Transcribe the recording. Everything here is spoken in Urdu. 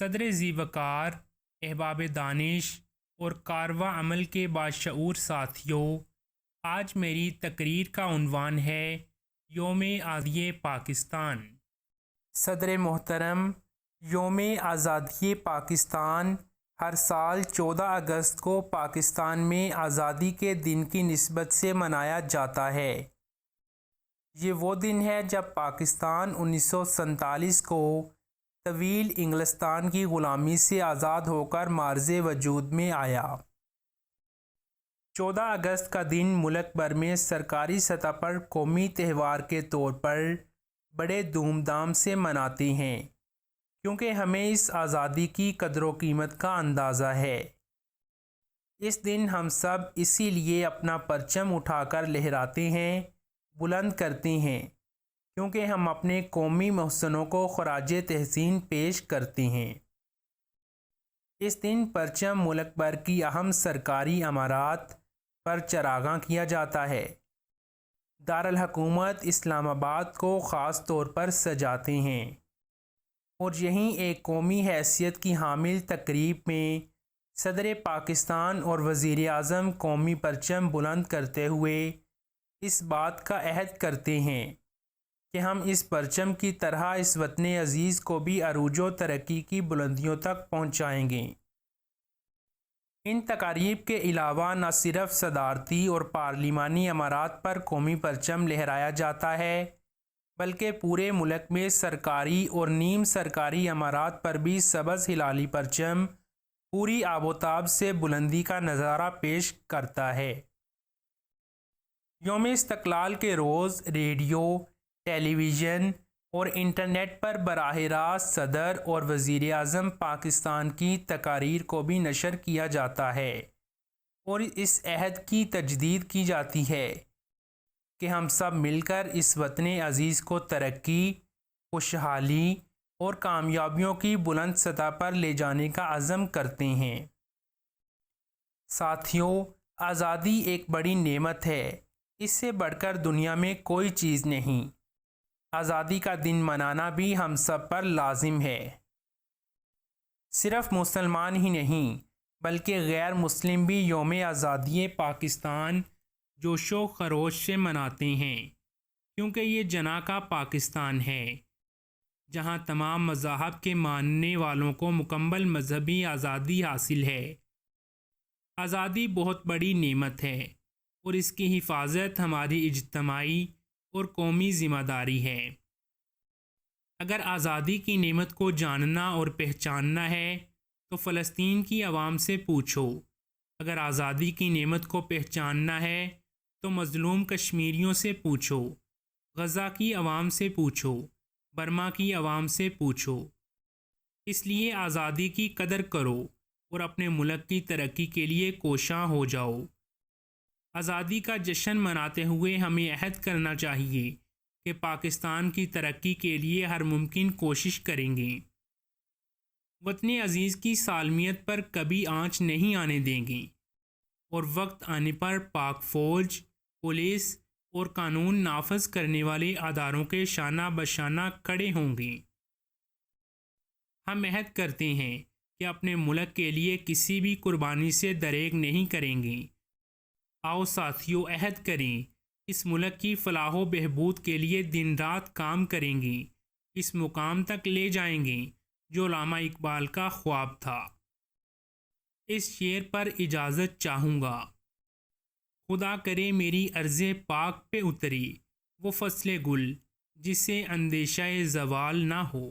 صدر ذی وقار، احباب دانش اور کارواں عمل کے باشعور ساتھیوں، آج میری تقریر کا عنوان ہے یوم آزادی پاکستان۔ صدر محترم، یوم آزادی پاکستان ہر سال 14 اگست کو پاکستان میں آزادی کے دن کی نسبت سے منایا جاتا ہے۔ یہ وہ دن ہے جب پاکستان 1947 کو طویل انگلستان کی غلامی سے آزاد ہو کر معرض وجود میں آیا۔ 14 اگست کا دن ملک بھر میں سرکاری سطح پر قومی تہوار کے طور پر بڑے دھوم دھام سے مناتے ہیں، کیونکہ ہمیں اس آزادی کی قدر و قیمت کا اندازہ ہے۔ اس دن ہم سب اسی لیے اپنا پرچم اٹھا کر لہراتے ہیں، بلند کرتے ہیں، کیونکہ ہم اپنے قومی محسنوں کو خراج تحسین پیش کرتے ہیں۔ اس دن پرچم ملک بھر کی اہم سرکاری عمارات پر چراغاں کیا جاتا ہے۔ دارالحکومت اسلام آباد کو خاص طور پر سجاتے ہیں، اور یہیں ایک قومی حیثیت کی حامل تقریب میں صدر پاکستان اور وزیر اعظم قومی پرچم بلند کرتے ہوئے اس بات کا عہد کرتے ہیں کہ ہم اس پرچم کی طرح اس وطن عزیز کو بھی عروج و ترقی کی بلندیوں تک پہنچائیں گے۔ ان تقاریب کے علاوہ نہ صرف صدارتی اور پارلیمانی عمارات پر قومی پرچم لہرایا جاتا ہے، بلکہ پورے ملک میں سرکاری اور نیم سرکاری عمارات پر بھی سبز ہلالی پرچم پوری آب و تاب سے بلندی کا نظارہ پیش کرتا ہے۔ یوم استقلال کے روز ریڈیو، ٹیلی ویژن اور انٹرنیٹ پر براہ راست صدر اور وزیر اعظم پاکستان کی تقاریر کو بھی نشر کیا جاتا ہے، اور اس عہد کی تجدید کی جاتی ہے کہ ہم سب مل کر اس وطن عزیز کو ترقی، خوشحالی اور کامیابیوں کی بلند سطح پر لے جانے کا عزم کرتے ہیں۔ ساتھیوں، آزادی ایک بڑی نعمت ہے، اس سے بڑھ کر دنیا میں کوئی چیز نہیں۔ آزادی کا دن منانا بھی ہم سب پر لازم ہے۔ صرف مسلمان ہی نہیں، بلکہ غیر مسلم بھی یوم آزادی پاکستان جوش و خروش سے مناتے ہیں، کیونکہ یہ جناح کا پاکستان ہے، جہاں تمام مذاہب کے ماننے والوں کو مکمل مذہبی آزادی حاصل ہے۔ آزادی بہت بڑی نعمت ہے، اور اس کی حفاظت ہماری اجتماعی اور قومی ذمہ داری ہے۔ اگر آزادی کی نعمت کو جاننا اور پہچاننا ہے تو فلسطین کی عوام سے پوچھو، اگر آزادی کی نعمت کو پہچاننا ہے تو مظلوم کشمیریوں سے پوچھو، غزہ کی عوام سے پوچھو، برما کی عوام سے پوچھو۔ اس لیے آزادی کی قدر کرو اور اپنے ملک کی ترقی کے لیے کوشاں ہو جاؤ۔ آزادی کا جشن مناتے ہوئے ہمیں عہد کرنا چاہیے کہ پاکستان کی ترقی کے لیے ہر ممکن کوشش کریں گے، وطن عزیز کی سالمیت پر کبھی آنچ نہیں آنے دیں گے، اور وقت آنے پر پاک فوج، پولیس اور قانون نافذ کرنے والے اداروں کے شانہ بشانہ کھڑے ہوں گے۔ ہم عہد کرتے ہیں کہ اپنے ملک کے لیے کسی بھی قربانی سے دریغ نہیں کریں گے۔ آؤ ساتھیوں، عہد کریں، اس ملک کی فلاح و بہبود کے لیے دن رات کام کریں گے، اس مقام تک لے جائیں گے جو علامہ اقبال کا خواب تھا۔ اس شعر پر اجازت چاہوں گا۔ خدا کرے میری ارض پاک پہ اترے وہ فصل گل جسے اندیشہ زوال نہ ہو۔